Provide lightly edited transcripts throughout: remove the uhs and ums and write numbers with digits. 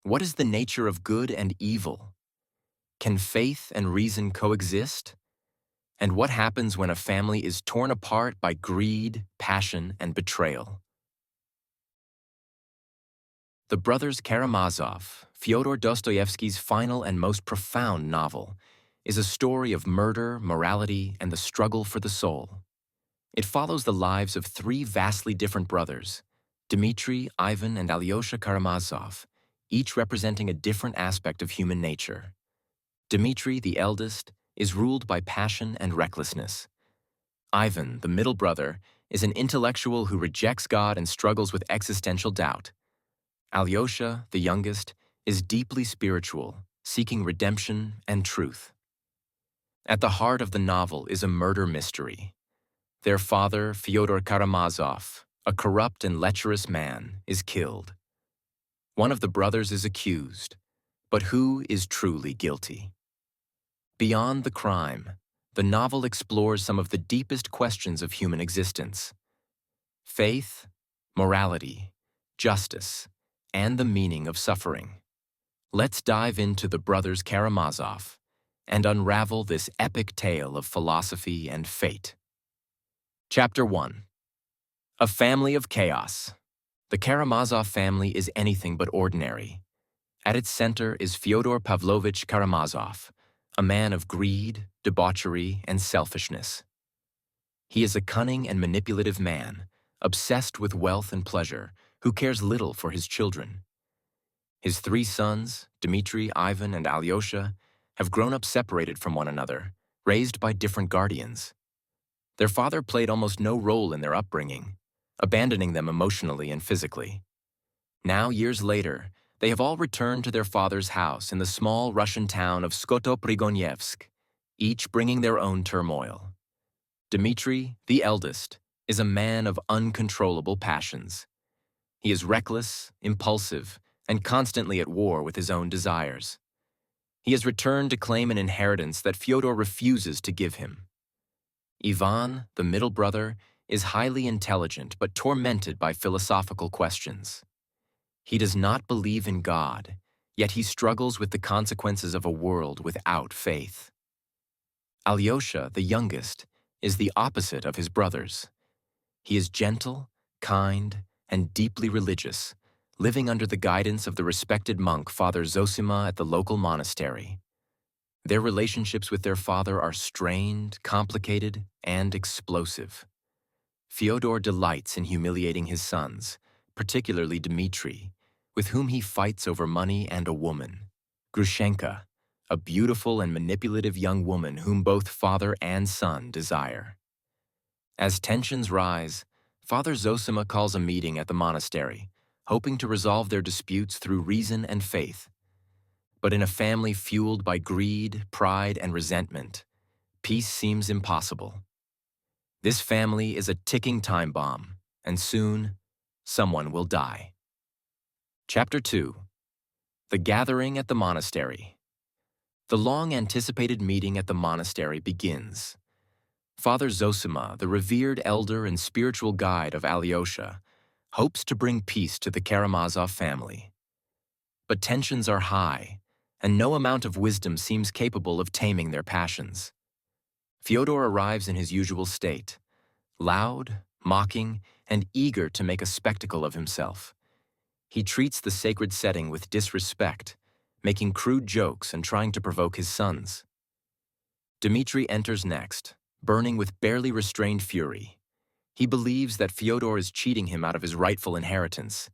What is the nature of good and evil? Can faith and reason coexist? And what happens when a family is torn apart by greed, passion, and betrayal? The Brothers Karamazov, Fyodor Dostoevsky's final and most profound novel, is a story of murder, morality, and the struggle for the soul. It follows the lives of three vastly different brothers, Dmitri, Ivan, and Alyosha Karamazov, each representing a different aspect of human nature. Dmitri, the eldest, is ruled by passion and recklessness. Ivan, the middle brother, is an intellectual who rejects God and struggles with existential doubt. Alyosha, the youngest, is deeply spiritual, seeking redemption and truth. At the heart of the novel is a murder mystery. Their father, Fyodor Karamazov, a corrupt and lecherous man, is killed. One of the brothers is accused, but who is truly guilty? Beyond the crime, the novel explores some of the deepest questions of human existence: faith, morality, justice, and the meaning of suffering. Let's dive into the Brothers Karamazov and unravel this epic tale of philosophy and fate. Chapter 1. A Family of Chaos. The Karamazov family is anything but ordinary. At its center is Fyodor Pavlovich Karamazov, a man of greed, debauchery, and selfishness. He is a cunning and manipulative man, obsessed with wealth and pleasure, who cares little for his children. His three sons, Dmitri, Ivan, and Alyosha, have grown up separated from one another, raised by different guardians. Their father played almost no role in their upbringing, abandoning them emotionally and physically. Now, years later, they have all returned to their father's house in the small Russian town of Skotoprigonyevsk, each bringing their own turmoil. Dmitri, the eldest, is a man of uncontrollable passions. He is reckless, impulsive, and constantly at war with his own desires. He has returned to claim an inheritance that Fyodor refuses to give him. Ivan, the middle brother, is highly intelligent but tormented by philosophical questions. He does not believe in God, yet he struggles with the consequences of a world without faith. Alyosha, the youngest, is the opposite of his brothers. He is gentle, kind, and deeply religious, living under the guidance of the respected monk Father Zosima at the local monastery. Their relationships with their father are strained, complicated, and explosive. Fyodor delights in humiliating his sons, particularly Dmitri, with whom he fights over money and a woman, Grushenka, a beautiful and manipulative young woman whom both father and son desire. As tensions rise, Father Zosima calls a meeting at the monastery, hoping to resolve their disputes through reason and faith. But in a family fueled by greed, pride, and resentment, peace seems impossible. This family is a ticking time bomb, and soon, someone will die. Chapter 2. The Gathering at the Monastery. The long-anticipated meeting at the monastery begins. Father Zosima, the revered elder and spiritual guide of Alyosha, hopes to bring peace to the Karamazov family. But tensions are high, and no amount of wisdom seems capable of taming their passions. Fyodor arrives in his usual state, loud, mocking, and eager to make a spectacle of himself. He treats the sacred setting with disrespect, making crude jokes and trying to provoke his sons. Dmitri enters next, burning with barely restrained fury. He believes that Fyodor is cheating him out of his rightful inheritance,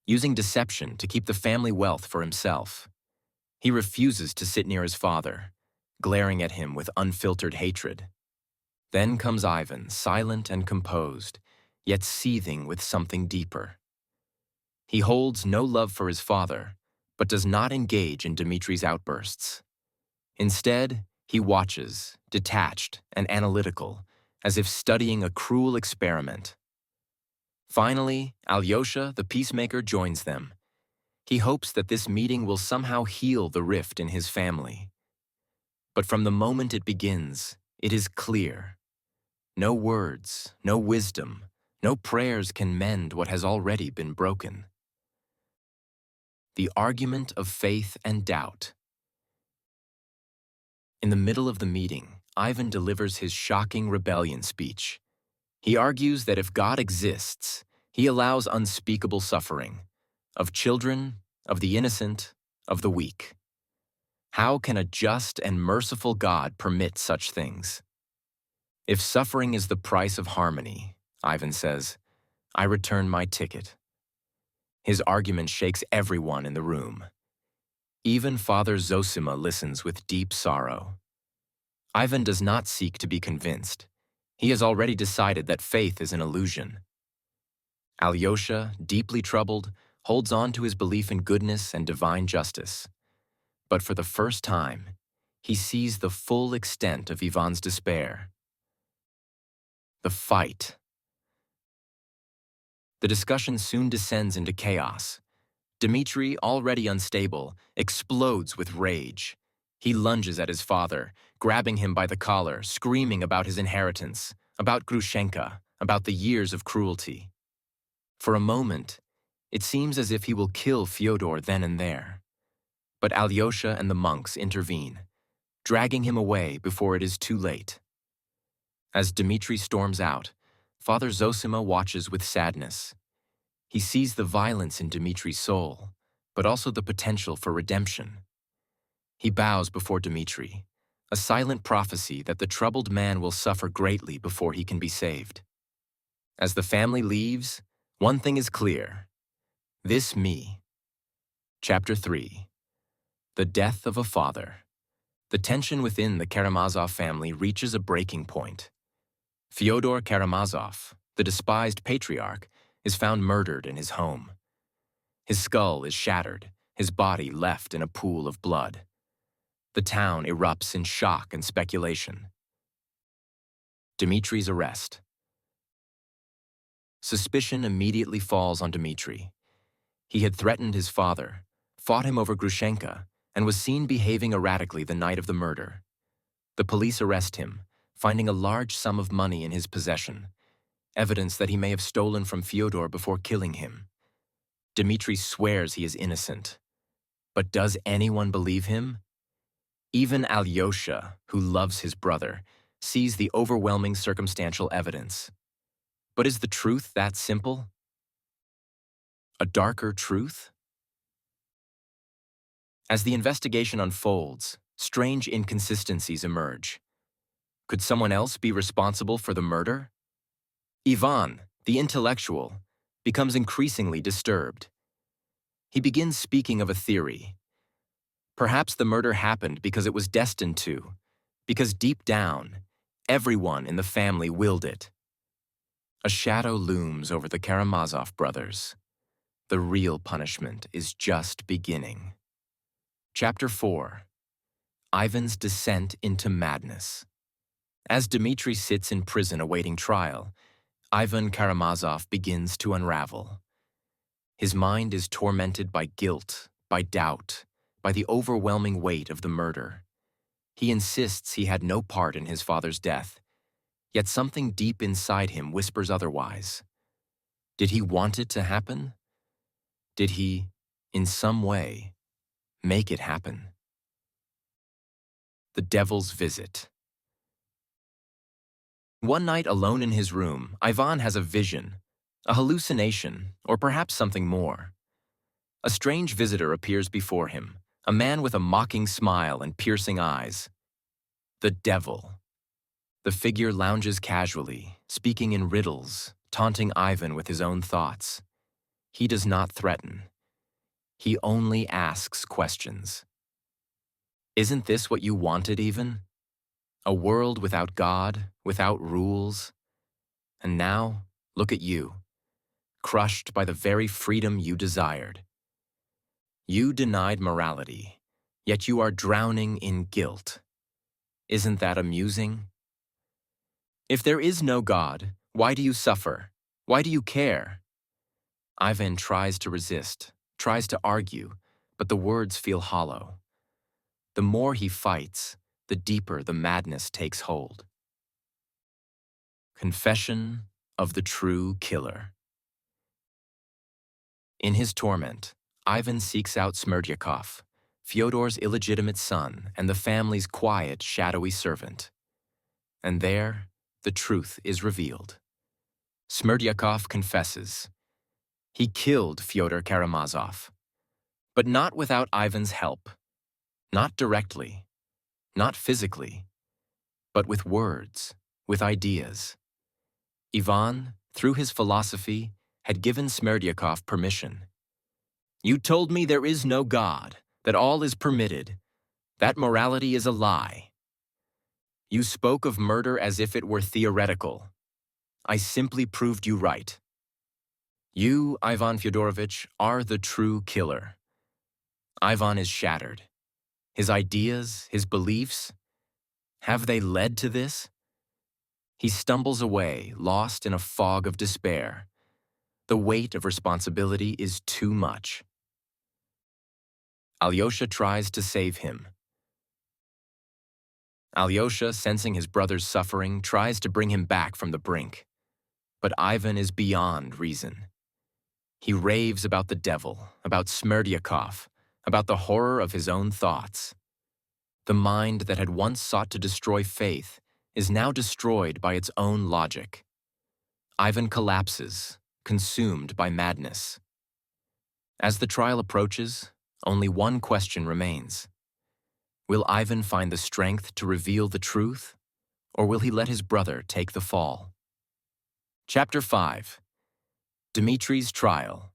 using deception to keep the family wealth for himself. He refuses to sit near his father, glaring at him with unfiltered hatred. Then comes Ivan, silent and composed, yet seething with something deeper. He holds no love for his father, but does not engage in Dmitri's outbursts. Instead, he watches, detached and analytical, as if studying a cruel experiment. Finally, Alyosha, the peacemaker, joins them. He hopes that this meeting will somehow heal the rift in his family. But from the moment it begins, it is clear. No words, no wisdom, no prayers can mend what has already been broken. The argument of faith and doubt. In the middle of the meeting, Ivan delivers his shocking rebellion speech. He argues that if God exists, he allows unspeakable suffering of children, of the innocent, of the weak. How can a just and merciful God permit such things? If suffering is the price of harmony, Ivan says, I return my ticket. His argument shakes everyone in the room. Even Father Zosima listens with deep sorrow. Ivan does not seek to be convinced. He has already decided that faith is an illusion. Alyosha, deeply troubled, holds on to his belief in goodness and divine justice. But for the first time, he sees the full extent of Ivan's despair. The fight. The discussion soon descends into chaos. Dmitri, already unstable, explodes with rage. He lunges at his father, grabbing him by the collar, screaming about his inheritance, about Grushenka, about the years of cruelty. For a moment, it seems as if he will kill Fyodor then and there. But Alyosha and the monks intervene, dragging him away before it is too late. As Dmitri storms out, Father Zosima watches with sadness. He sees the violence in Dmitri's soul, but also the potential for redemption. He bows before Dmitri, a silent prophecy that the troubled man will suffer greatly before he can be saved. As the family leaves, one thing is clear. This me. Chapter 3. The Death of a Father. The tension within the Karamazov family reaches a breaking point. Fyodor Karamazov, the despised patriarch, is found murdered in his home. His skull is shattered, his body left in a pool of blood. The town erupts in shock and speculation. Dmitri's arrest. Suspicion immediately falls on Dmitri. He had threatened his father, fought him over Grushenka, and was seen behaving erratically the night of the murder. The police arrest him, finding a large sum of money in his possession, evidence that he may have stolen from Fyodor before killing him. Dmitri swears he is innocent. But does anyone believe him? Even Alyosha, who loves his brother, sees the overwhelming circumstantial evidence. But is the truth that simple? A darker truth? As the investigation unfolds, strange inconsistencies emerge. Could someone else be responsible for the murder? Ivan, the intellectual, becomes increasingly disturbed. He begins speaking of a theory. Perhaps the murder happened because it was destined to, because deep down, everyone in the family willed it. A shadow looms over the Karamazov brothers. The real punishment is just beginning. Chapter 4. Ivan's Descent into Madness. As Dmitri sits in prison awaiting trial, Ivan Karamazov begins to unravel. His mind is tormented by guilt, by doubt, by the overwhelming weight of the murder. He insists he had no part in his father's death, yet something deep inside him whispers otherwise. Did he want it to happen? Did he, in some way, make it happen? The Devil's Visit. One night alone in his room, Ivan has a vision, a hallucination, or perhaps something more. A strange visitor appears before him, a man with a mocking smile and piercing eyes. The devil. The figure lounges casually, speaking in riddles, taunting Ivan with his own thoughts. He does not threaten. He only asks questions. Isn't this what you wanted even? A world without God, without rules. And now, look at you, crushed by the very freedom you desired. You denied morality, yet you are drowning in guilt. Isn't that amusing? If there is no God, why do you suffer? Why do you care? Ivan tries to resist, tries to argue, but the words feel hollow. The more he fights, the deeper the madness takes hold. Confession of the True Killer. In his torment, Ivan seeks out Smerdyakov, Fyodor's illegitimate son and the family's quiet, shadowy servant. And there, the truth is revealed. Smerdyakov confesses. He killed Fyodor Karamazov, but not without Ivan's help. Not directly, not physically, but with words, with ideas. Ivan, through his philosophy, had given Smerdyakov permission. You told me there is no God, that all is permitted, that morality is a lie. You spoke of murder as if it were theoretical. I simply proved you right. You, Ivan Fyodorovich, are the true killer. Ivan is shattered. His ideas, his beliefs, have they led to this? He stumbles away, lost in a fog of despair. The weight of responsibility is too much. Alyosha tries to save him. Alyosha, sensing his brother's suffering, tries to bring him back from the brink. But Ivan is beyond reason. He raves about the devil, about Smerdyakov, about the horror of his own thoughts. The mind that had once sought to destroy faith is now destroyed by its own logic. Ivan collapses, consumed by madness. As the trial approaches, only one question remains. Will Ivan find the strength to reveal the truth, or will he let his brother take the fall? Chapter 5. Dmitri's Trial.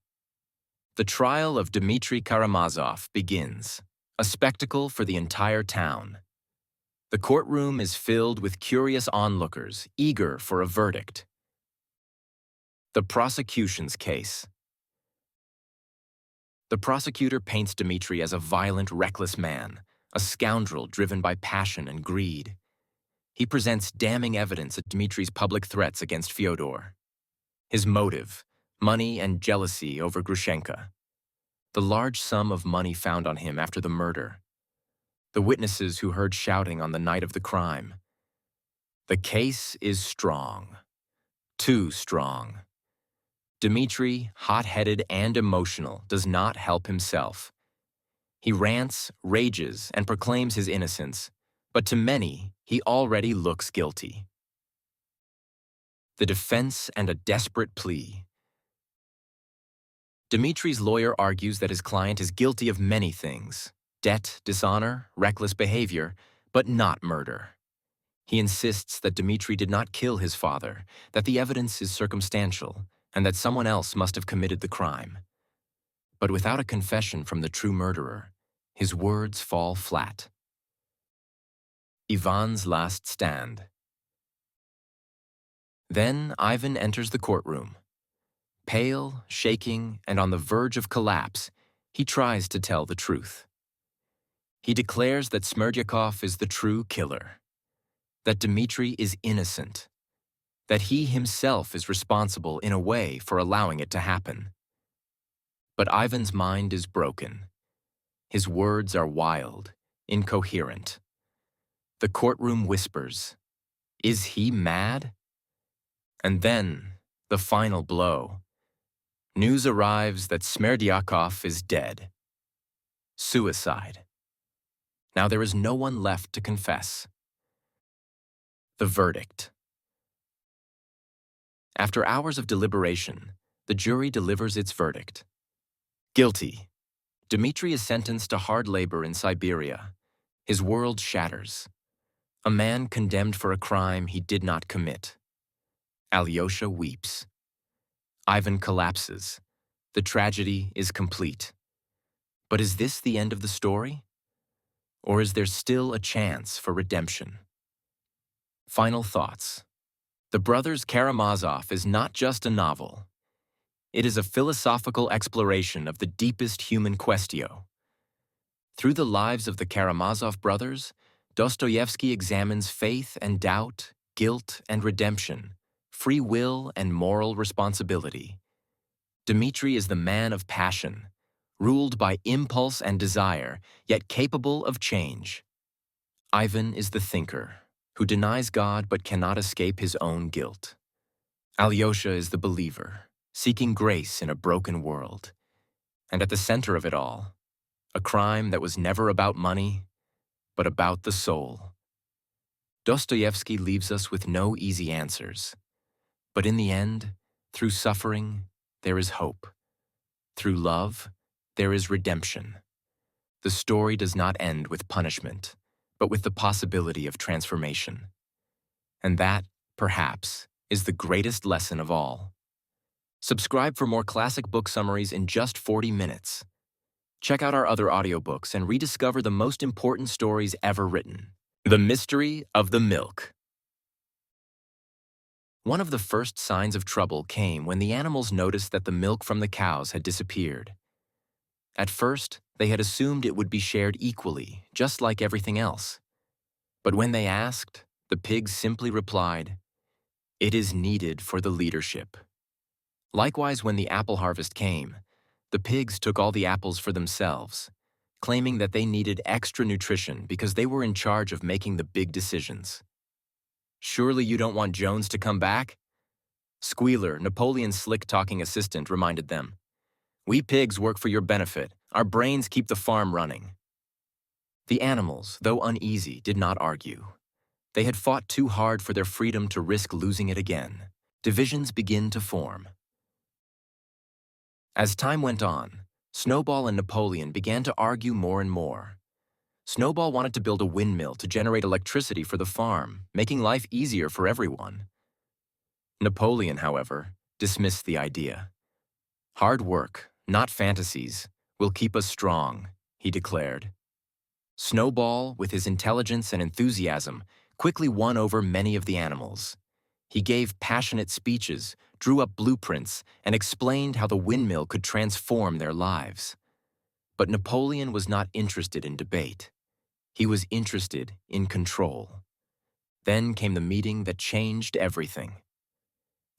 The trial of Dmitri Karamazov begins, a spectacle for the entire town. The courtroom is filled with curious onlookers, eager for a verdict. The prosecution's case. The prosecutor paints Dmitri as a violent, reckless man, a scoundrel driven by passion and greed. He presents damning evidence of Dmitri's public threats against Fyodor. His motive, money and jealousy over Grushenka. The large sum of money found on him after the murder. The witnesses who heard shouting on the night of the crime. The case is strong. Too strong. Dmitri, hot-headed and emotional, does not help himself. He rants, rages, and proclaims his innocence, but to many, he already looks guilty. The defense and a desperate plea. Dmitri's lawyer argues that his client is guilty of many things: debt, dishonor, reckless behavior, but not murder. He insists that Dmitri did not kill his father, that the evidence is circumstantial, and that someone else must have committed the crime. But without a confession from the true murderer, his words fall flat. Ivan's last stand. Then Ivan enters the courtroom. Pale, shaking, and on the verge of collapse, he tries to tell the truth. He declares that Smerdyakov is the true killer, that Dmitri is innocent, that he himself is responsible in a way for allowing it to happen. But Ivan's mind is broken. His words are wild, incoherent. The courtroom whispers, "Is he mad?" And then, the final blow. News arrives that Smerdyakov is dead. Suicide. Now there is no one left to confess. The verdict. After hours of deliberation, the jury delivers its verdict. Guilty. Dmitri is sentenced to hard labor in Siberia. His world shatters. A man condemned for a crime he did not commit. Alyosha weeps. Ivan collapses. The tragedy is complete. But is this the end of the story? Or is there still a chance for redemption? Final thoughts. The Brothers Karamazov is not just a novel. It is a philosophical exploration of the deepest human questio. Through the lives of the Karamazov brothers, Dostoevsky examines faith and doubt, guilt and redemption, free will and moral responsibility. Dmitri is the man of passion, ruled by impulse and desire, yet capable of change. Ivan is the thinker, who denies God but cannot escape his own guilt. Alyosha is the believer, seeking grace in a broken world. And at the center of it all, a crime that was never about money, but about the soul. Dostoevsky leaves us with no easy answers. But in the end, through suffering, there is hope. Through love, there is redemption. The story does not end with punishment, but with the possibility of transformation. And that, perhaps, is the greatest lesson of all. Subscribe for more classic book summaries in just 40 minutes. Check out our other audiobooks and rediscover the most important stories ever written. The Mystery of the Milk. One of the first signs of trouble came when the animals noticed that the milk from the cows had disappeared. At first, they had assumed it would be shared equally, just like everything else. But when they asked, the pigs simply replied, "It is needed for the leadership." Likewise, when the apple harvest came, the pigs took all the apples for themselves, claiming that they needed extra nutrition because they were in charge of making the big decisions. "Surely you don't want Jones to come back?" Squealer, Napoleon's slick-talking assistant, reminded them. "We pigs work for your benefit. Our brains keep the farm running." The animals, though uneasy, did not argue. They had fought too hard for their freedom to risk losing it again. Divisions begin to form. As time went on, Snowball and Napoleon began to argue more and more. Snowball wanted to build a windmill to generate electricity for the farm, making life easier for everyone. Napoleon, however, dismissed the idea. "Hard work, not fantasies, will keep us strong," he declared. Snowball, with his intelligence and enthusiasm, quickly won over many of the animals. He gave passionate speeches, drew up blueprints, and explained how the windmill could transform their lives. But Napoleon was not interested in debate. He was interested in control. Then came the meeting that changed everything.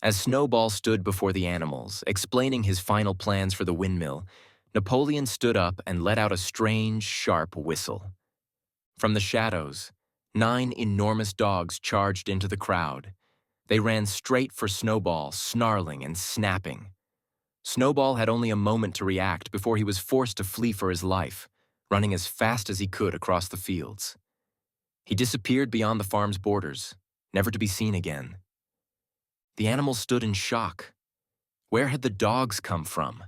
As Snowball stood before the animals, explaining his final plans for the windmill, Napoleon stood up and let out a strange, sharp whistle. From the shadows, 9 enormous dogs charged into the crowd. They ran straight for Snowball, snarling and snapping. Snowball had only a moment to react before he was forced to flee for his life, running as fast as he could across the fields. He disappeared beyond the farm's borders, never to be seen again. The animals stood in shock. Where had the dogs come from?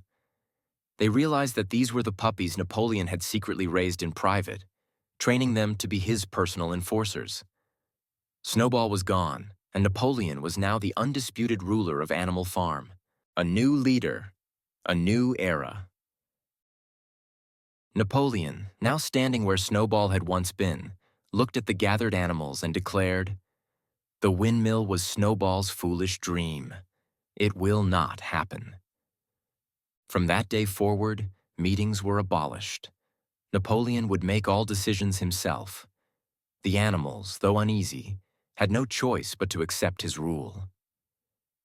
They realized that these were the puppies Napoleon had secretly raised in private, training them to be his personal enforcers. Snowball was gone, and Napoleon was now the undisputed ruler of Animal Farm. A new leader, a new era. Napoleon, now standing where Snowball had once been, looked at the gathered animals and declared, "The windmill was Snowball's foolish dream. It will not happen." From that day forward, meetings were abolished. Napoleon would make all decisions himself. The animals, though uneasy, had no choice but to accept his rule.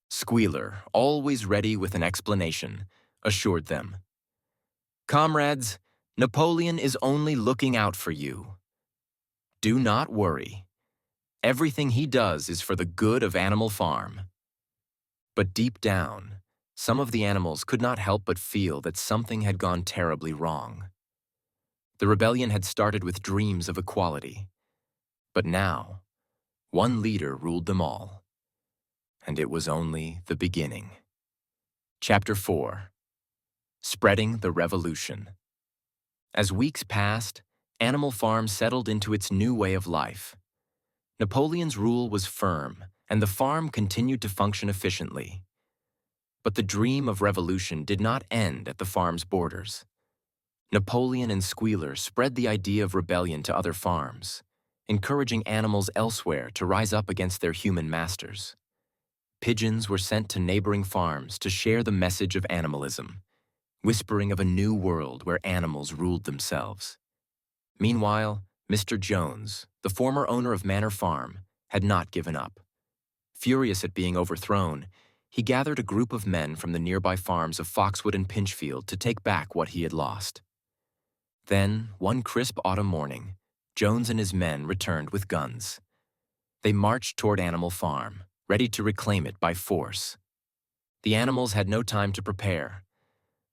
Squealer, always ready with an explanation, assured them, "Comrades, Napoleon is only looking out for you. Do not worry. Everything he does is for the good of Animal Farm." But deep down, some of the animals could not help but feel that something had gone terribly wrong. The rebellion had started with dreams of equality. But now, one leader ruled them all. And it was only the beginning. Chapter 4. Spreading the Revolution. As weeks passed, Animal Farm settled into its new way of life. Napoleon's rule was firm, and the farm continued to function efficiently. But the dream of revolution did not end at the farm's borders. Napoleon and Squealer spread the idea of rebellion to other farms, encouraging animals elsewhere to rise up against their human masters. Pigeons were sent to neighboring farms to share the message of animalism, whispering of a new world where animals ruled themselves. Meanwhile, Mr. Jones, the former owner of Manor Farm, had not given up. Furious at being overthrown, he gathered a group of men from the nearby farms of Foxwood and Pinchfield to take back what he had lost. Then, one crisp autumn morning, Jones and his men returned with guns. They marched toward Animal Farm, ready to reclaim it by force. The animals had no time to prepare.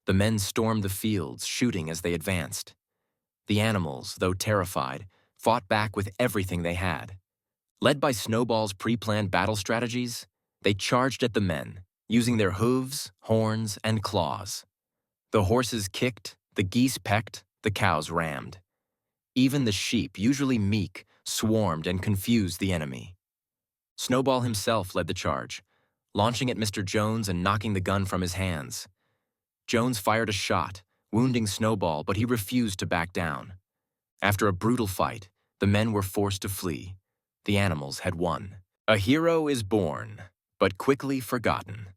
The men stormed the fields, shooting as they advanced. The animals, though terrified, fought back with everything they had. Led by Snowball's pre-planned battle strategies, they charged at the men, using their hooves, horns, and claws. The horses kicked, the geese pecked, the cows rammed. Even the sheep, usually meek, swarmed and confused the enemy. Snowball himself led the charge, launching at Mr. Jones and knocking the gun from his hands. Jones fired a shot, wounding Snowball, but he refused to back down. After a brutal fight, the men were forced to flee. The animals had won. A hero is born, but quickly forgotten.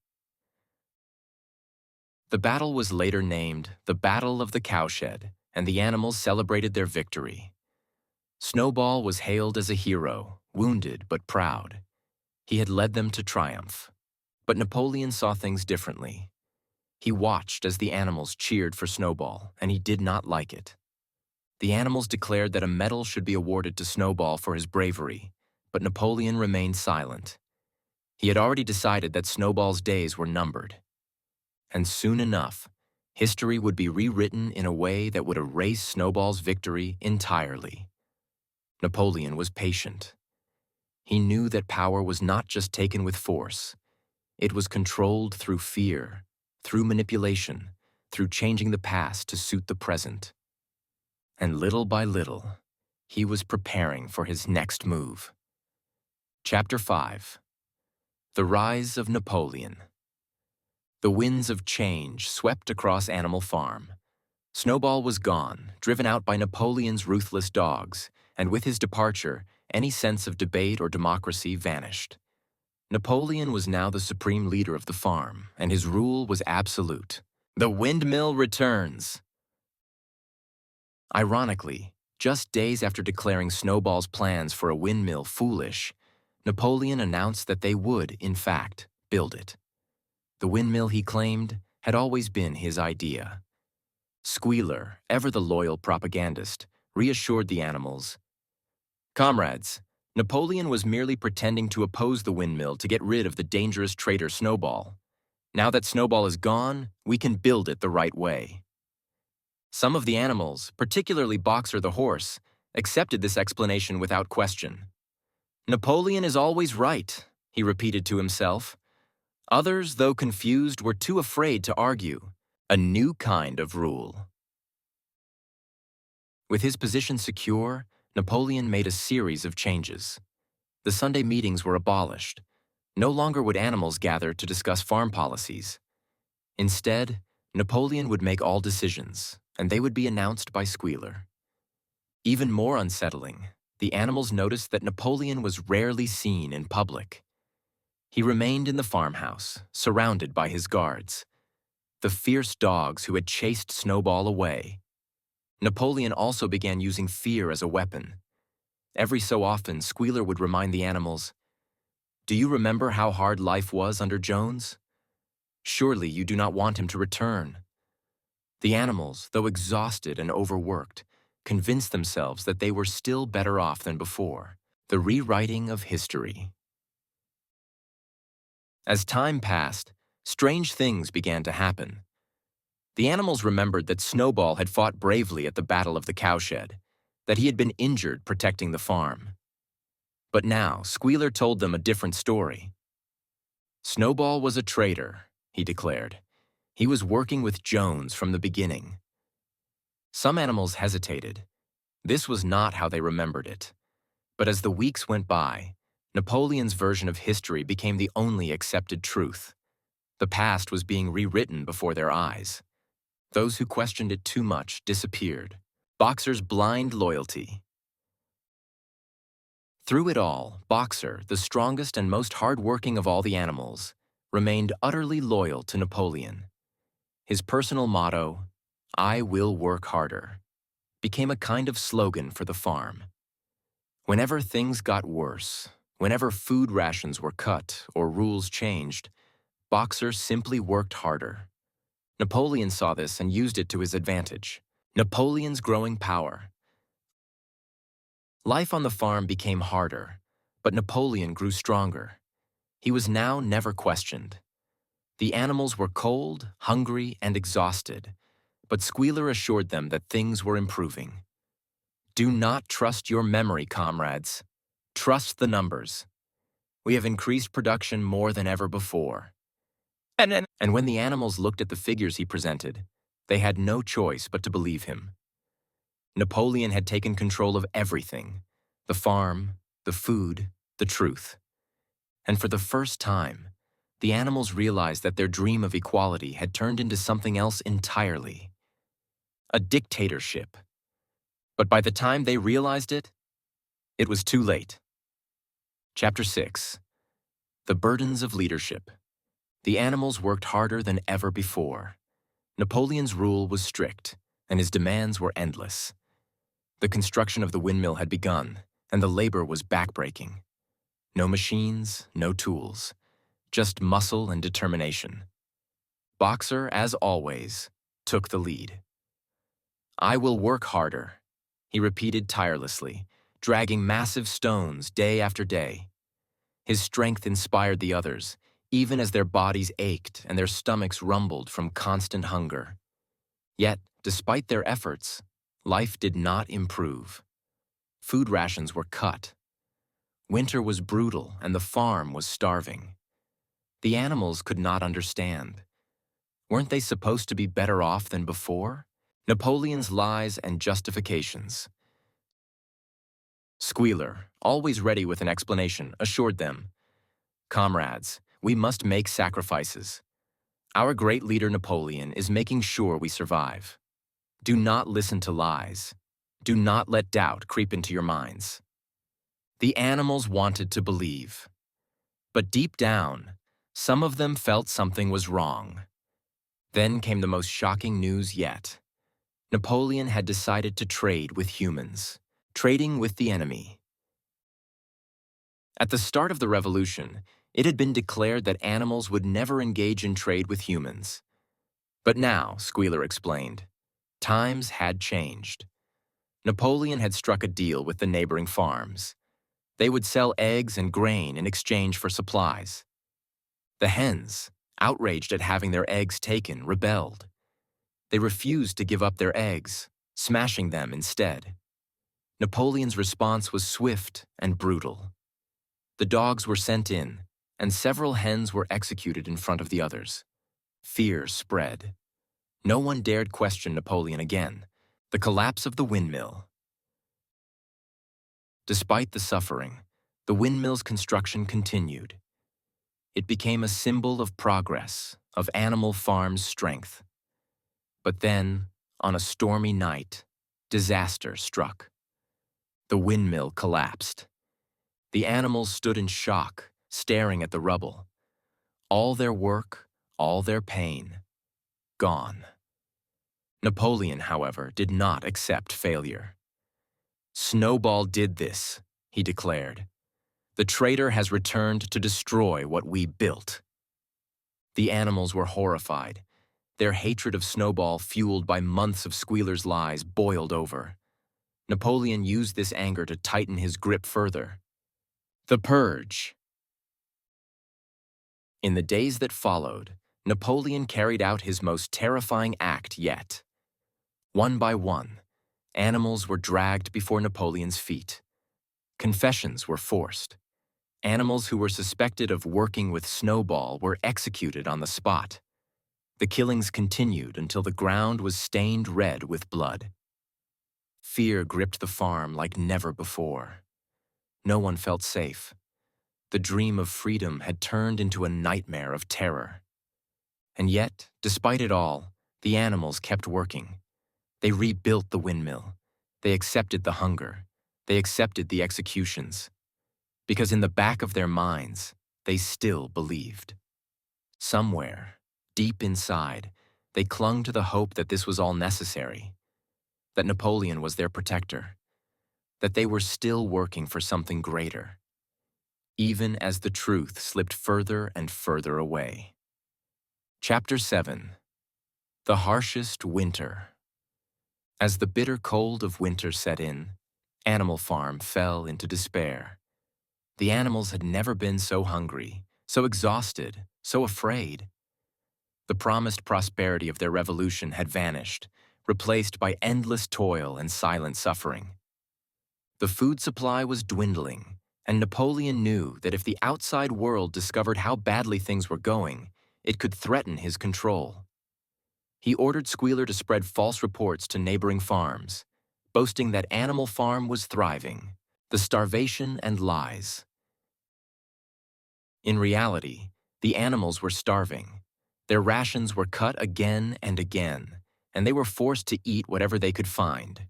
The battle was later named the Battle of the Cowshed, and the animals celebrated their victory. Snowball was hailed as a hero, wounded but proud. He had led them to triumph. But Napoleon saw things differently. He watched as the animals cheered for Snowball, and he did not like it. The animals declared that a medal should be awarded to Snowball for his bravery, but Napoleon remained silent. He had already decided that Snowball's days were numbered. And soon enough, history would be rewritten in a way that would erase Snowball's victory entirely. Napoleon was patient. He knew that power was not just taken with force. It was controlled through fear, through manipulation, through changing the past to suit the present. And little by little, he was preparing for his next move. Chapter 5. The Rise of Napoleon. The winds of change swept across Animal Farm. Snowball was gone, driven out by Napoleon's ruthless dogs, and with his departure, any sense of debate or democracy vanished. Napoleon was now the supreme leader of the farm, and his rule was absolute. The windmill returns! Ironically, just days after declaring Snowball's plans for a windmill foolish, Napoleon announced that they would, in fact, build it. The windmill, he claimed, had always been his idea. Squealer, ever the loyal propagandist, reassured the animals. Comrades, Napoleon was merely pretending to oppose the windmill to get rid of the dangerous traitor Snowball. Now that Snowball is gone, we can build it the right way. Some of the animals, particularly Boxer the horse, accepted this explanation without question. Napoleon is always right, he repeated to himself. Others, though confused, were too afraid to argue. A new kind of rule. With his position secure, Napoleon made a series of changes. The Sunday meetings were abolished. No longer would animals gather to discuss farm policies. Instead, Napoleon would make all decisions, and they would be announced by Squealer. Even more unsettling, the animals noticed that Napoleon was rarely seen in public. He remained in the farmhouse, surrounded by his guards, the fierce dogs who had chased Snowball away. Napoleon also began using fear as a weapon. Every so often, Squealer would remind the animals, "Do you remember how hard life was under Jones? Surely you do not want him to return." The animals, though exhausted and overworked, convinced themselves that they were still better off than before. The rewriting of history. As time passed, strange things began to happen. The animals remembered that Snowball had fought bravely at the Battle of the Cowshed, that he had been injured protecting the farm. But now, Squealer told them a different story. Snowball was a traitor, he declared. He was working with Jones from the beginning. Some animals hesitated. This was not how they remembered it. But as the weeks went by, Napoleon's version of history became the only accepted truth. The past was being rewritten before their eyes. Those who questioned it too much disappeared. Boxer's blind loyalty. Through it all, Boxer, the strongest and most hard-working of all the animals, remained utterly loyal to Napoleon. His personal motto, "I will work harder," became a kind of slogan for the farm. Whenever things got worse, whenever food rations were cut or rules changed, Boxer simply worked harder. Napoleon saw this and used it to his advantage. Napoleon's growing power. Life on the farm became harder, but Napoleon grew stronger. He was now never questioned. The animals were cold, hungry, and exhausted, but Squealer assured them that things were improving. Do not trust your memory, comrades. Trust the numbers. We have increased production more than ever before. And when the animals looked at the figures he presented, they had no choice but to believe him. Napoleon had taken control of everything: the farm, the food, the truth. And for the first time, the animals realized that their dream of equality had turned into something else entirely: a dictatorship. But by the time they realized it, it was too late. Chapter 6. The Burdens of Leadership. The animals worked harder than ever before. Napoleon's rule was strict, and his demands were endless. The construction of the windmill had begun, and the labor was backbreaking. No machines, no tools, just muscle and determination. Boxer, as always, took the lead. "I will work harder," he repeated tirelessly, dragging massive stones day after day. His strength inspired the others, even as their bodies ached and their stomachs rumbled from constant hunger. Yet, despite their efforts, life did not improve. Food rations were cut. Winter was brutal and the farm was starving. The animals could not understand. Weren't they supposed to be better off than before? Napoleon's lies and justifications. Squealer, always ready with an explanation, assured them, "Comrades, we must make sacrifices. Our great leader Napoleon is making sure we survive. Do not listen to lies. Do not let doubt creep into your minds." The animals wanted to believe. But deep down, some of them felt something was wrong. Then came the most shocking news yet. Napoleon had decided to trade with humans, trading with the enemy. At the start of the revolution, it had been declared that animals would never engage in trade with humans. But now, Squealer explained, times had changed. Napoleon had struck a deal with the neighboring farms. They would sell eggs and grain in exchange for supplies. The hens, outraged at having their eggs taken, rebelled. They refused to give up their eggs, smashing them instead. Napoleon's response was swift and brutal. The dogs were sent in, and several hens were executed in front of the others. Fear spread. No one dared question Napoleon again. The collapse of the windmill. Despite the suffering, the windmill's construction continued. It became a symbol of progress, of Animal Farm's strength. But then, on a stormy night, disaster struck. The windmill collapsed. The animals stood in shock, staring at the rubble. All their work, all their pain, gone. Napoleon, however, did not accept failure. "Snowball did this," he declared. "The traitor has returned to destroy what we built." The animals were horrified. Their hatred of Snowball, fueled by months of Squealer's lies, boiled over. Napoleon used this anger to tighten his grip further. The Purge. In the days that followed, Napoleon carried out his most terrifying act yet. One by one, animals were dragged before Napoleon's feet. Confessions were forced. Animals who were suspected of working with Snowball were executed on the spot. The killings continued until the ground was stained red with blood. Fear gripped the farm like never before. No one felt safe. The dream of freedom had turned into a nightmare of terror. And yet, despite it all, the animals kept working. They rebuilt the windmill. They accepted the hunger. They accepted the executions. Because in the back of their minds, they still believed. Somewhere, deep inside, they clung to the hope that this was all necessary, that Napoleon was their protector, that they were still working for something greater, even as the truth slipped further and further away. Chapter 7. The Harshest Winter. As the bitter cold of winter set in, Animal Farm fell into despair. The animals had never been so hungry, so exhausted, so afraid. The promised prosperity of their revolution had vanished, replaced by endless toil and silent suffering. The food supply was dwindling, and Napoleon knew that if the outside world discovered how badly things were going, it could threaten his control. He ordered Squealer to spread false reports to neighboring farms, boasting that Animal Farm was thriving. The starvation and lies. In reality, the animals were starving. Their rations were cut again and again, and they were forced to eat whatever they could find.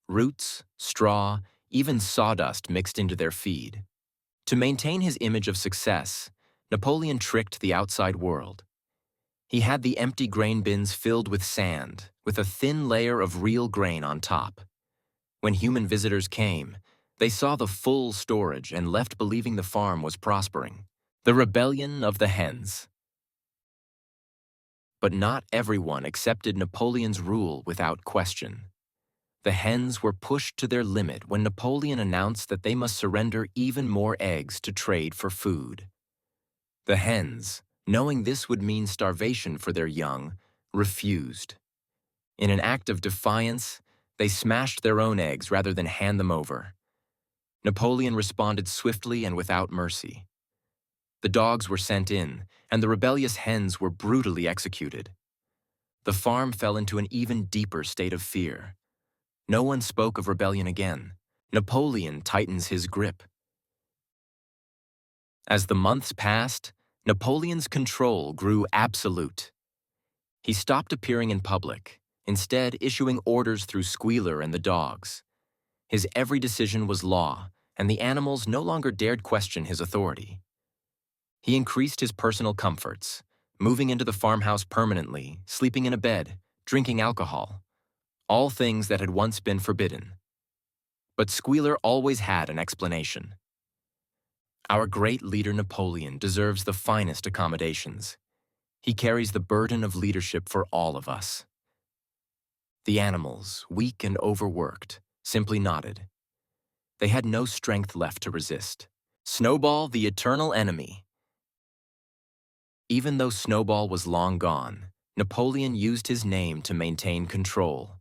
Roots, straw, even sawdust mixed into their feed. To maintain his image of success, Napoleon tricked the outside world. He had the empty grain bins filled with sand, with a thin layer of real grain on top. When human visitors came, they saw the full storage and left believing the farm was prospering. The rebellion of the hens. But not everyone accepted Napoleon's rule without question. The hens were pushed to their limit when Napoleon announced that they must surrender even more eggs to trade for food. The hens, knowing this would mean starvation for their young, refused. In an act of defiance, they smashed their own eggs rather than hand them over. Napoleon responded swiftly and without mercy. The dogs were sent in, and the rebellious hens were brutally executed. The farm fell into an even deeper state of fear. No one spoke of rebellion again. Napoleon tightens his grip. As the months passed, Napoleon's control grew absolute. He stopped appearing in public, instead issuing orders through Squealer and the dogs. His every decision was law, and the animals no longer dared question his authority. He increased his personal comforts, moving into the farmhouse permanently, sleeping in a bed, drinking alcohol, all things that had once been forbidden. But Squealer always had an explanation. Our great leader Napoleon deserves the finest accommodations. He carries the burden of leadership for all of us. The animals, weak and overworked, simply nodded. They had no strength left to resist. Snowball, the eternal enemy. Even though Snowball was long gone, Napoleon used his name to maintain control.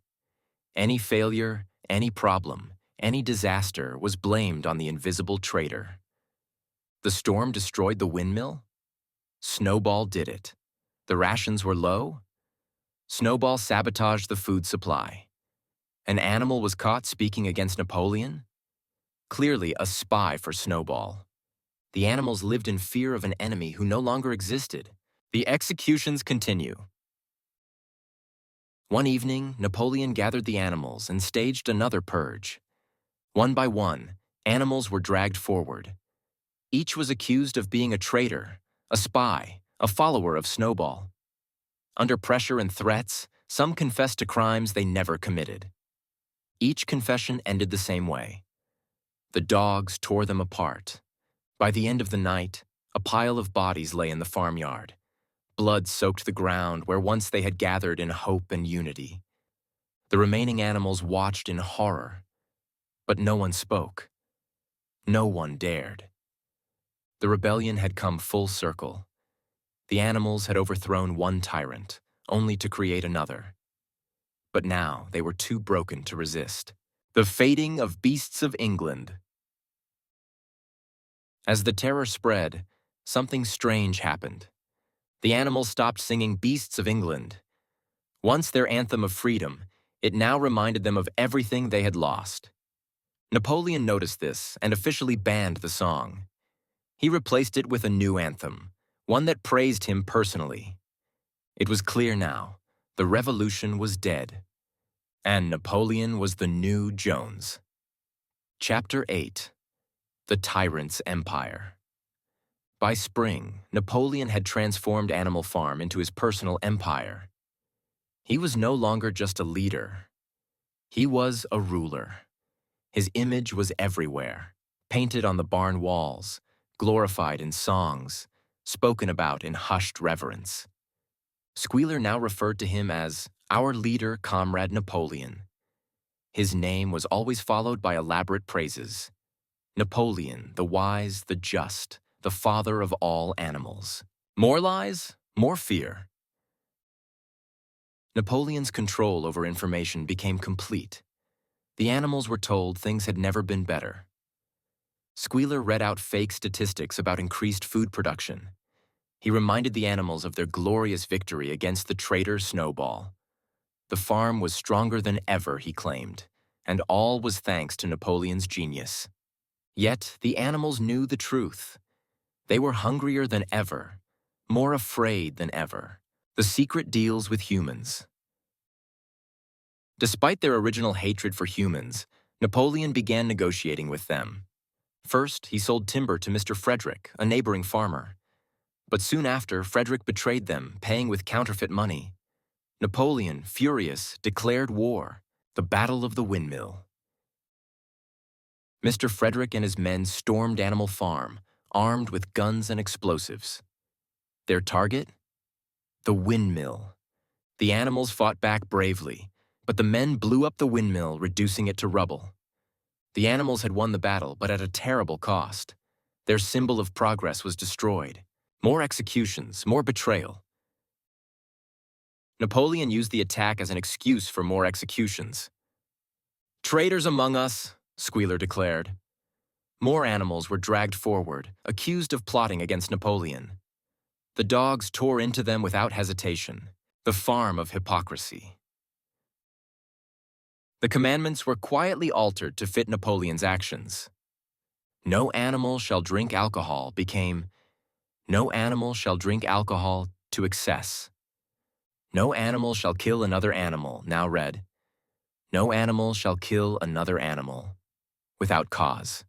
Any failure, any problem, any disaster was blamed on the invisible traitor. The storm destroyed the windmill? Snowball did it. The rations were low? Snowball sabotaged the food supply. An animal was caught speaking against Napoleon? Clearly a spy for Snowball. The animals lived in fear of an enemy who no longer existed. The executions continue. One evening, Napoleon gathered the animals and staged another purge. One by one, animals were dragged forward. Each was accused of being a traitor, a spy, a follower of Snowball. Under pressure and threats, some confessed to crimes they never committed. Each confession ended the same way. The dogs tore them apart. By the end of the night, a pile of bodies lay in the farmyard. Blood soaked the ground where once they had gathered in hope and unity. The remaining animals watched in horror, but no one spoke. No one dared. The rebellion had come full circle. The animals had overthrown one tyrant, only to create another. But now they were too broken to resist. The fating of beasts of England. As the terror spread, something strange happened. The animals stopped singing Beasts of England. Once their anthem of freedom, it now reminded them of everything they had lost. Napoleon noticed this and officially banned the song. He replaced it with a new anthem, one that praised him personally. It was clear now, the revolution was dead, and Napoleon was the new Jones. Chapter 8. The Tyrant's Empire. By spring, Napoleon had transformed Animal Farm into his personal empire. He was no longer just a leader. He was a ruler. His image was everywhere, painted on the barn walls, glorified in songs, spoken about in hushed reverence. Squealer now referred to him as our leader, Comrade Napoleon. His name was always followed by elaborate praises. Napoleon, the wise, the just, the father of all animals. More lies, more fear. Napoleon's control over information became complete. The animals were told things had never been better. Squealer read out fake statistics about increased food production. He reminded the animals of their glorious victory against the traitor Snowball. The farm was stronger than ever, he claimed, and all was thanks to Napoleon's genius. Yet the animals knew the truth. They were hungrier than ever, more afraid than ever. The secret deals with humans. Despite their original hatred for humans, Napoleon began negotiating with them. First, he sold timber to Mr. Frederick, a neighboring farmer. But soon after, Frederick betrayed them, paying with counterfeit money. Napoleon, furious, declared war, the Battle of the Windmill. Mr. Frederick and his men stormed Animal Farm, armed with guns and explosives. Their target? The windmill. The animals fought back bravely, but the men blew up the windmill, reducing it to rubble. The animals had won the battle, but at a terrible cost. Their symbol of progress was destroyed. More executions, more betrayal. Napoleon used the attack as an excuse for more executions. "Traitors among us," Squealer declared. More animals were dragged forward, accused of plotting against Napoleon. The dogs tore into them without hesitation, the farm of hypocrisy. The commandments were quietly altered to fit Napoleon's actions. No animal shall drink alcohol became, no animal shall drink alcohol to excess. No animal shall kill another animal, now read, no animal shall kill another animal, without cause.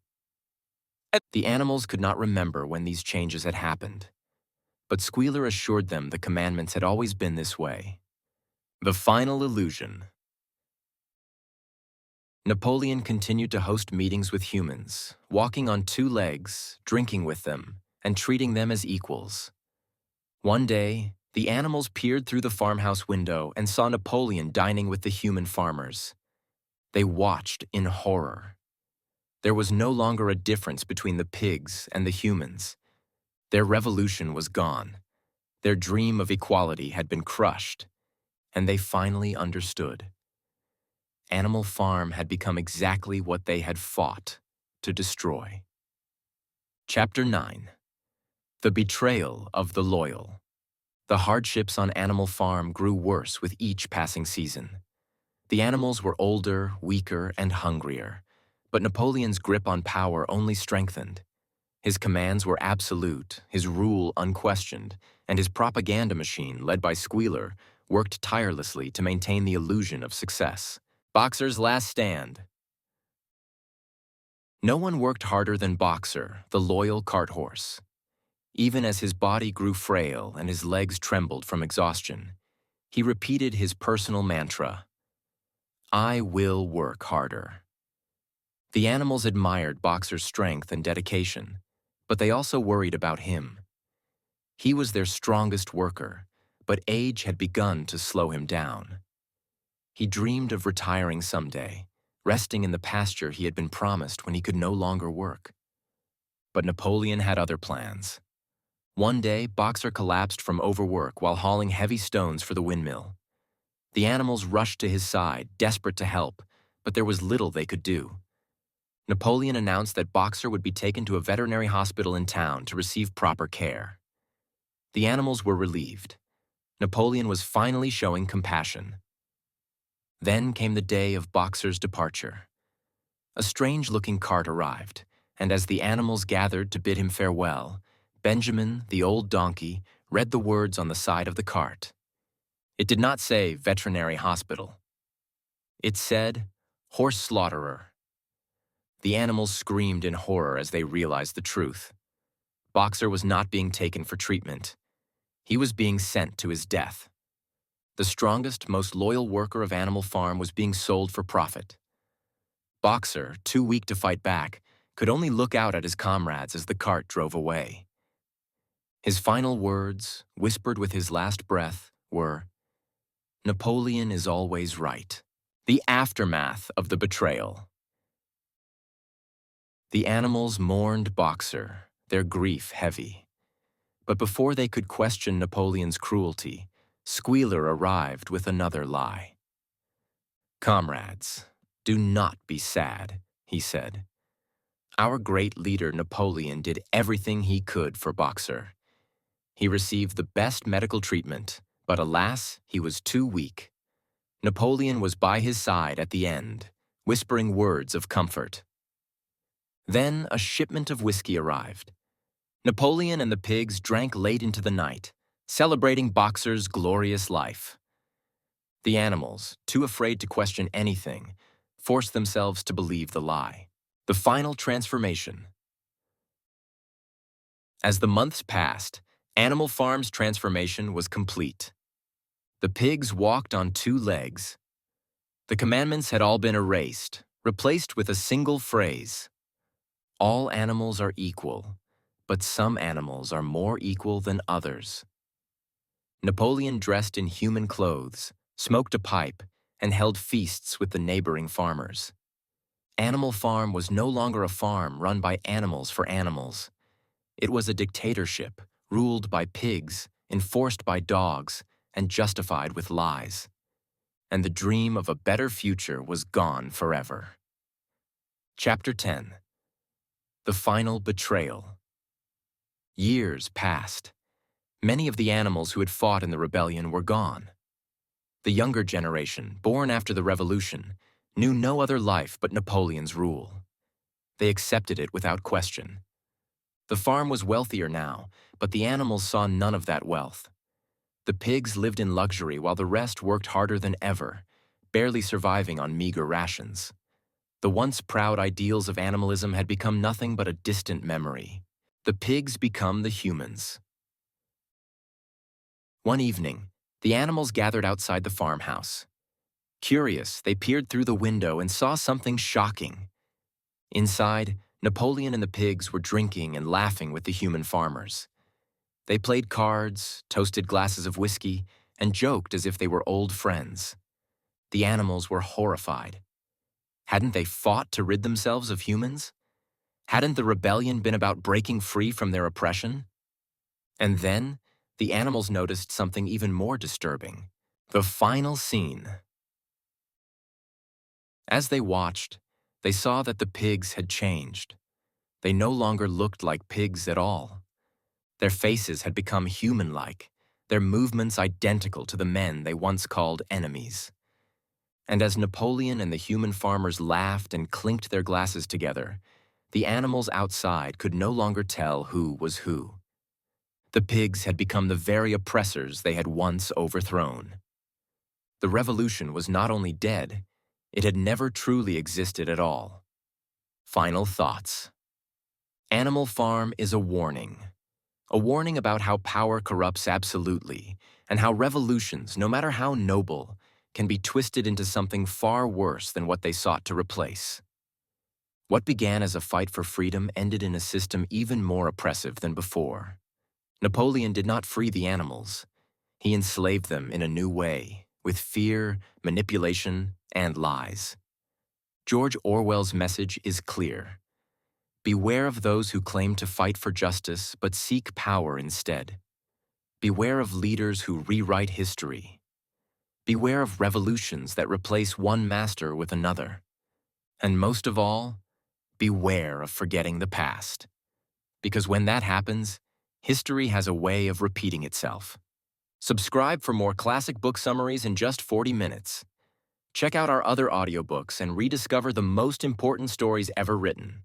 The animals could not remember when these changes had happened, but Squealer assured them the commandments had always been this way. The final illusion. Napoleon continued to host meetings with humans, walking on two legs, drinking with them, and treating them as equals. One day, the animals peered through the farmhouse window and saw Napoleon dining with the human farmers. They watched in horror. There was no longer a difference between the pigs and the humans. Their revolution was gone. Their dream of equality had been crushed, and they finally understood. Animal Farm had become exactly what they had fought to destroy. Chapter 9. The Betrayal of the Loyal. The hardships on Animal Farm grew worse with each passing season. The animals were older, weaker, and hungrier, but Napoleon's grip on power only strengthened. His commands were absolute, his rule unquestioned, and his propaganda machine, led by Squealer, worked tirelessly to maintain the illusion of success. Boxer's last stand. No one worked harder than Boxer, the loyal cart horse. Even as his body grew frail and his legs trembled from exhaustion, he repeated his personal mantra, "I will work harder." The animals admired Boxer's strength and dedication, but they also worried about him. He was their strongest worker, but age had begun to slow him down. He dreamed of retiring someday, resting in the pasture he had been promised when he could no longer work. But Napoleon had other plans. One day, Boxer collapsed from overwork while hauling heavy stones for the windmill. The animals rushed to his side, desperate to help, but there was little they could do. Napoleon announced that Boxer would be taken to a veterinary hospital in town to receive proper care. The animals were relieved. Napoleon was finally showing compassion. Then came the day of Boxer's departure. A strange-looking cart arrived, and as the animals gathered to bid him farewell, Benjamin, the old donkey, read the words on the side of the cart. It did not say veterinary hospital. It said horse slaughterer. The animals screamed in horror as they realized the truth. Boxer was not being taken for treatment. He was being sent to his death. The strongest, most loyal worker of Animal Farm was being sold for profit. Boxer, too weak to fight back, could only look out at his comrades as the cart drove away. His final words, whispered with his last breath, were, "Napoleon is always right." The aftermath of the betrayal. The animals mourned Boxer, their grief heavy. But before they could question Napoleon's cruelty, Squealer arrived with another lie. "Comrades, do not be sad," he said. "Our great leader Napoleon did everything he could for Boxer. He received the best medical treatment, but alas, he was too weak. Napoleon was by his side at the end, whispering words of comfort." Then a shipment of whiskey arrived. Napoleon and the pigs drank late into the night, celebrating Boxer's glorious life. The animals, too afraid to question anything, forced themselves to believe the lie. The final transformation. As the months passed, Animal Farm's transformation was complete. The pigs walked on 2 legs. The commandments had all been erased, replaced with a single phrase. All animals are equal, but some animals are more equal than others. Napoleon dressed in human clothes, smoked a pipe, and held feasts with the neighboring farmers. Animal Farm was no longer a farm run by animals for animals. It was a dictatorship ruled by pigs, enforced by dogs, and justified with lies. And the dream of a better future was gone forever. Chapter 10. The Final Betrayal. Years passed. Many of the animals who had fought in the rebellion were gone. The younger generation, born after the revolution, knew no other life but Napoleon's rule. They accepted it without question. The farm was wealthier now, but the animals saw none of that wealth. The pigs lived in luxury while the rest worked harder than ever, barely surviving on meager rations. The once proud ideals of animalism had become nothing but a distant memory. The pigs become the humans. One evening, the animals gathered outside the farmhouse. Curious, they peered through the window and saw something shocking. Inside, Napoleon and the pigs were drinking and laughing with the human farmers. They played cards, toasted glasses of whiskey, and joked as if they were old friends. The animals were horrified. Hadn't they fought to rid themselves of humans? Hadn't the rebellion been about breaking free from their oppression? And then, the animals noticed something even more disturbing. The final scene. As they watched, they saw that the pigs had changed. They no longer looked like pigs at all. Their faces had become human-like, their movements identical to the men they once called enemies. And as Napoleon and the human farmers laughed and clinked their glasses together, the animals outside could no longer tell who was who. The pigs had become the very oppressors they had once overthrown. The revolution was not only dead, it had never truly existed at all. Final thoughts. Animal Farm is a warning about how power corrupts absolutely, and how revolutions, no matter how noble, can be twisted into something far worse than what they sought to replace. What began as a fight for freedom ended in a system even more oppressive than before. Napoleon did not free the animals. He enslaved them in a new way, with fear, manipulation, and lies. George Orwell's message is clear. Beware of those who claim to fight for justice but seek power instead. Beware of leaders who rewrite history. Beware of revolutions that replace one master with another. And most of all, beware of forgetting the past. Because when that happens, history has a way of repeating itself. Subscribe for more classic book summaries in just 40 minutes. Check out our other audiobooks and rediscover the most important stories ever written.